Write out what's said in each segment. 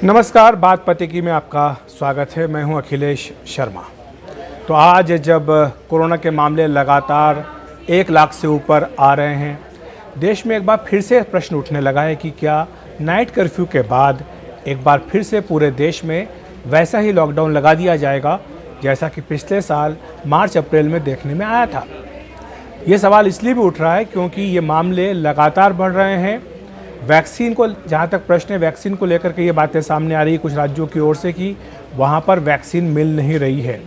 नमस्कार, बात पते की में आपका स्वागत है। मैं हूं अखिलेश शर्मा। तो आज जब कोरोना के मामले लगातार 1 लाख से ऊपर आ रहे हैं, देश में एक बार फिर से प्रश्न उठने लगा है कि क्या नाइट कर्फ्यू के बाद एक बार फिर से पूरे देश में वैसा ही लॉकडाउन लगा दिया जाएगा जैसा कि पिछले साल मार्च अप्रैल में देखने में आया था। ये सवाल इसलिए भी उठ रहा है क्योंकि ये मामले लगातार बढ़ रहे हैं। वैक्सीन को जहाँ तक प्रश्न है, वैक्सीन को लेकर के ये बातें सामने आ रही है कुछ राज्यों की ओर से कि वहाँ पर वैक्सीन मिल नहीं रही है,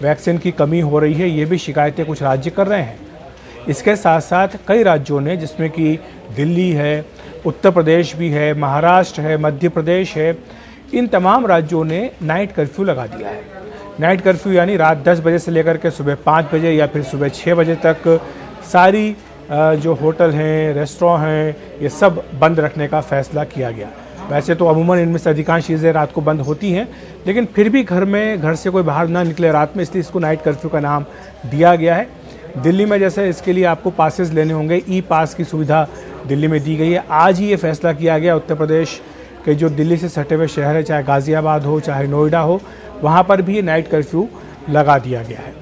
वैक्सीन की कमी हो रही है। ये भी शिकायतें कुछ राज्य कर रहे हैं। इसके साथ साथ कई राज्यों ने, जिसमें कि दिल्ली है, उत्तर प्रदेश भी है, महाराष्ट्र है, मध्य प्रदेश है, इन तमाम राज्यों ने नाइट कर्फ्यू लगा दिया है। नाइट कर्फ्यू यानी रात 10 बजे से लेकर के सुबह 5 बजे या फिर सुबह 6 बजे तक सारी जो होटल हैं, रेस्टोरेंट हैं, ये सब बंद रखने का फैसला किया गया। वैसे तो अमूमन इनमें से अधिकांश चीज़ें रात को बंद होती हैं, लेकिन फिर भी घर से कोई बाहर ना निकले रात में, इसलिए इसको नाइट कर्फ्यू का नाम दिया गया है। दिल्ली में जैसे इसके लिए आपको पासेस लेने होंगे, ई पास की सुविधा दिल्ली में दी गई है। आज ही ये फैसला किया गया उत्तर प्रदेश के जो दिल्ली से सटे हुए शहर है, चाहे गाज़ियाबाद हो चाहे नोएडा हो, वहाँ पर भी ये नाइट कर्फ्यू लगा दिया गया है।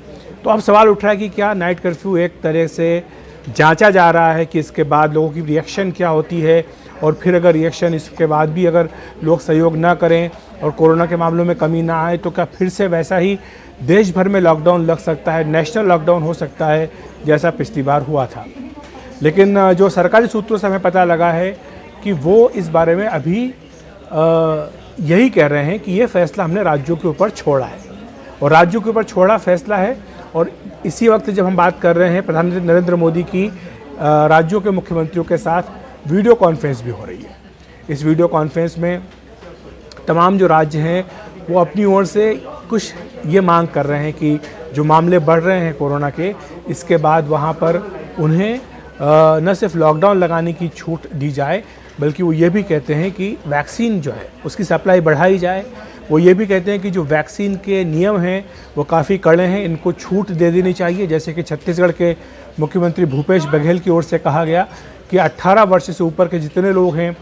तो अब सवाल उठ रहा है कि क्या नाइट कर्फ्यू एक तरह से जांचा जा रहा है कि इसके बाद लोगों की रिएक्शन क्या होती है, और फिर अगर रिएक्शन इसके बाद भी अगर लोग सहयोग ना करें और कोरोना के मामलों में कमी ना आए तो क्या फिर से वैसा ही देश भर में लॉकडाउन लग सकता है, नेशनल लॉकडाउन हो सकता है जैसा पिछली बार हुआ था। लेकिन जो सरकारी सूत्रों से हमें पता लगा है कि वो इस बारे में अभी यही कह रहे हैं कि ये फैसला हमने राज्यों के ऊपर छोड़ा है, और राज्यों के ऊपर छोड़ा फैसला है। और इसी वक्त जब हम बात कर रहे हैं, प्रधानमंत्री नरेंद्र मोदी की राज्यों के मुख्यमंत्रियों के साथ वीडियो कॉन्फ्रेंस भी हो रही है। इस वीडियो कॉन्फ्रेंस में तमाम जो राज्य हैं वो अपनी ओर से कुछ ये मांग कर रहे हैं कि जो मामले बढ़ रहे हैं कोरोना के, इसके बाद वहाँ पर उन्हें न सिर्फ लॉकडाउन लगाने की छूट दी जाए, बल्कि वो ये भी कहते हैं कि वैक्सीन जो है उसकी सप्लाई बढ़ाई जाए। वो ये भी कहते हैं कि जो वैक्सीन के नियम हैं वो काफ़ी कड़े हैं, इनको छूट दे देनी चाहिए। जैसे कि छत्तीसगढ़ के मुख्यमंत्री भूपेश बघेल की ओर से कहा गया कि 18 वर्ष से ऊपर के जितने लोग हैं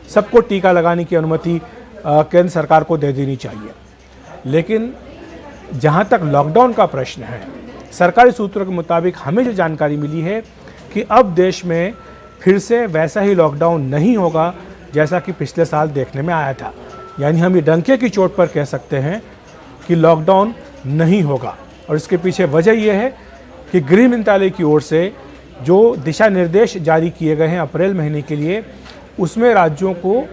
सबको टीका लगाने की अनुमति केंद्र सरकार को दे देनी चाहिए। लेकिन जहाँ तक लॉकडाउन का प्रश्न है, सरकारी सूत्रों के मुताबिक हमें जो जानकारी मिली है कि अब देश में फिर से वैसा ही लॉकडाउन नहीं होगा जैसा कि पिछले साल देखने में आया था। यानी हम ये डंके की चोट पर कह सकते हैं कि लॉकडाउन नहीं होगा। और इसके पीछे वजह यह है कि गृह मंत्रालय की ओर से जो दिशा निर्देश जारी किए गए हैं अप्रैल महीने के लिए, उसमें राज्यों को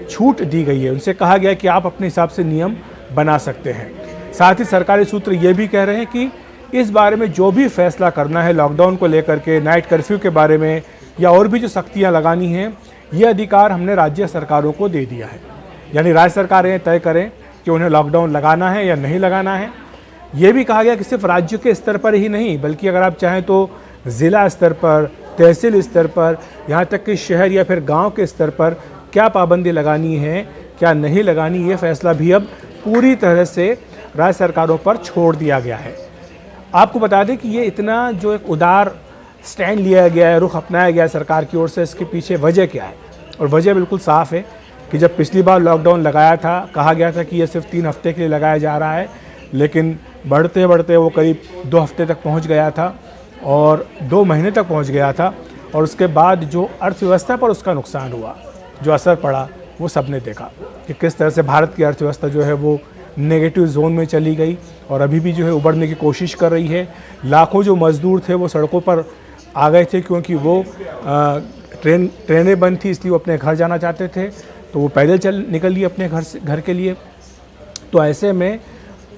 छूट दी गई है। उनसे कहा गया कि आप अपने हिसाब से नियम बना सकते हैं। साथ ही सरकारी सूत्र ये भी कह रहे हैं कि इस बारे में जो भी फैसला करना है लॉकडाउन को लेकर के, नाइट कर्फ्यू के बारे में, या और भी जो सख्तियाँ लगानी हैं, ये अधिकार हमने राज्य सरकारों को दे दिया है। यानी राज्य सरकारें तय करें कि उन्हें लॉकडाउन लगाना है या नहीं लगाना है। ये भी कहा गया कि सिर्फ राज्य के स्तर पर ही नहीं, बल्कि अगर आप चाहें तो ज़िला स्तर पर, तहसील स्तर पर, यहाँ तक कि शहर या फिर गांव के स्तर पर क्या पाबंदी लगानी है, क्या नहीं लगानी, ये फैसला भी अब पूरी तरह से राज्य सरकारों पर छोड़ दिया गया है। आपको बता दें कि ये इतना जो एक उदार स्टैंड लिया गया है, रुख अपनाया गया है सरकार की ओर से, इसके पीछे वजह क्या है? और वजह बिल्कुल साफ़ है कि जब पिछली बार लॉकडाउन लगाया था, कहा गया था कि ये सिर्फ 3 हफ्ते के लिए लगाया जा रहा है, लेकिन बढ़ते बढ़ते वो करीब 2 हफ्ते तक पहुंच गया था और 2 महीने तक पहुंच गया था। और उसके बाद जो अर्थव्यवस्था पर उसका नुकसान हुआ, जो असर पड़ा, वो सबने देखा कि किस तरह से भारत की अर्थव्यवस्था जो है वो नेगेटिव जोन में चली गई और अभी भी जो है उबरने की कोशिश कर रही है। लाखों जो मज़दूर थे वो सड़कों पर आ गए थे क्योंकि वो ट्रेनें बंद थी, इसलिए वो अपने घर जाना चाहते थे, तो वो पैदल निकल लिए अपने घर के लिए। तो ऐसे में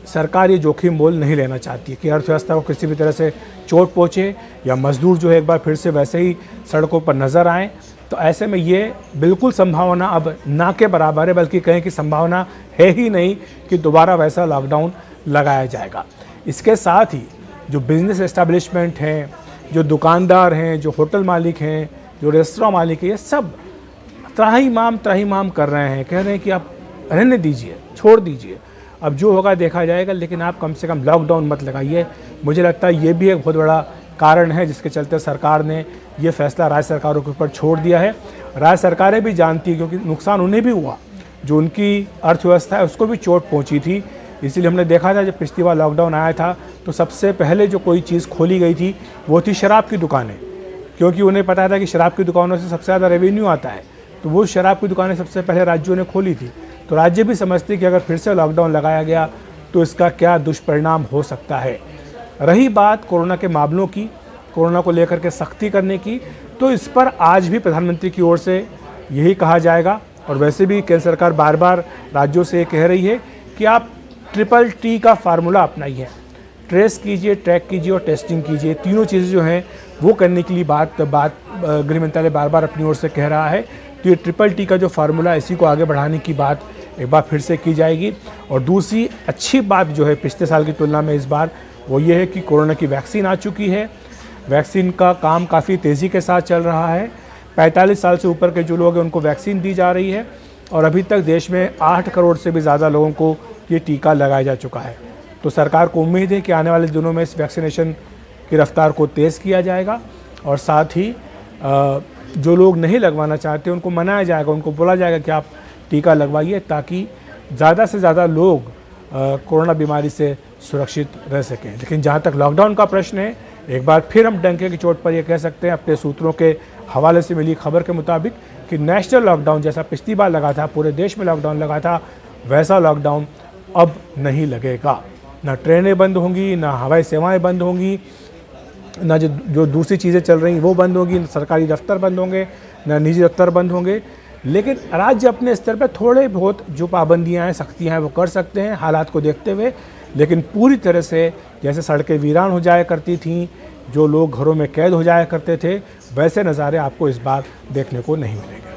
सरकार ये जोखिम मोल नहीं लेना चाहती है कि अर्थव्यवस्था को किसी भी तरह से चोट पहुँचे या मज़दूर जो है एक बार फिर से वैसे ही सड़कों पर नज़र आएँ। तो ऐसे में ये बिल्कुल संभावना अब ना के बराबर है, बल्कि कहें कि संभावना है ही नहीं कि दोबारा वैसा लॉकडाउन लगाया जाएगा। इसके साथ ही जो बिज़नेस एस्टेब्लिशमेंट हैं, जो दुकानदार हैं, जो होटल मालिक हैं, जो रेस्टोरेंट मालिक हैं, ये सब त्राहिमाम कर रहे हैं, कह रहे हैं कि आप रहने दीजिए, छोड़ दीजिए, अब जो होगा देखा जाएगा, लेकिन आप कम से कम लॉकडाउन मत लगाइए। मुझे लगता है ये भी एक बहुत बड़ा कारण है जिसके चलते सरकार ने ये फैसला राज्य सरकारों के ऊपर छोड़ दिया है। राज्य सरकारें भी जानती हैं क्योंकि नुकसान उन्हें भी हुआ, जो उनकी अर्थव्यवस्था है उसको भी चोट पहुंची थी। इसीलिए हमने देखा था जब पिछली बार लॉकडाउन आया था तो सबसे पहले जो कोई चीज़ खोली गई थी वो थी शराब की दुकानें, क्योंकि उन्हें पता था कि शराब की दुकानों से सबसे ज़्यादा रेवेन्यू आता है। तो वो शराब की दुकानें सबसे पहले राज्यों ने खोली थी। तो राज्य भी समझते कि अगर फिर से लॉकडाउन लगाया गया तो इसका क्या दुष्परिणाम हो सकता है। रही बात कोरोना के मामलों की, कोरोना को लेकर के सख्ती करने की, तो इस पर आज भी प्रधानमंत्री की ओर से यही कहा जाएगा और वैसे भी केंद्र सरकार बार बार राज्यों से कह रही है कि आप TTT का फार्मूला अपनाइए, ट्रेस कीजिए, ट्रैक कीजिए और टेस्टिंग कीजिए। तीनों चीज़ें जो हैं वो करने के लिए बात गृह मंत्रालय बार बार अपनी ओर से कह रहा है। तो ये TTT का जो फार्मूला इसी को आगे बढ़ाने की बात एक बार फिर से की जाएगी। और दूसरी अच्छी बात जो है पिछले साल की तुलना में इस बार वो ये है कि कोरोना की वैक्सीन आ चुकी है। वैक्सीन का काम काफ़ी तेज़ी के साथ चल रहा है। 45 साल से ऊपर के जो लोग हैं उनको वैक्सीन दी जा रही है और अभी तक देश में 8 करोड़ से भी ज़्यादा लोगों को ये टीका लगाया जा चुका है। तो सरकार को उम्मीद है कि आने वाले दिनों में इस वैक्सीनेशन की रफ्तार को तेज़ किया जाएगा और साथ ही जो लोग नहीं लगवाना चाहते उनको मनाया जाएगा, उनको बोला जाएगा कि आप टीका लगवाइए ताकि ज़्यादा से ज़्यादा लोग कोरोना बीमारी से सुरक्षित रह सकें। लेकिन जहाँ तक लॉकडाउन का प्रश्न है, एक बार फिर हम डंके की चोट पर यह कह सकते हैं अपने सूत्रों के हवाले से मिली खबर के मुताबिक कि नेशनल लॉकडाउन जैसा पिछली बार लगा था, पूरे देश में लॉकडाउन लगा था, वैसा लॉकडाउन अब नहीं लगेगा। ना ट्रेनें बंद होंगी, ना हवाई सेवाएं बंद होंगी, ना जो दूसरी चीज़ें चल रही वो बंद होंगी, ना सरकारी दफ्तर बंद होंगे, ना निजी दफ्तर बंद होंगे। लेकिन राज्य अपने स्तर पर थोड़े बहुत जो पाबंदियां हैं, सख्तियां हैं वो कर सकते हैं हालात को देखते हुए। लेकिन पूरी तरह से जैसे सड़कें वीरान हो जाया करती थीं, जो लोग घरों में कैद हो जाया करते थे, वैसे नज़ारे आपको इस बार देखने को नहीं मिलेंगे।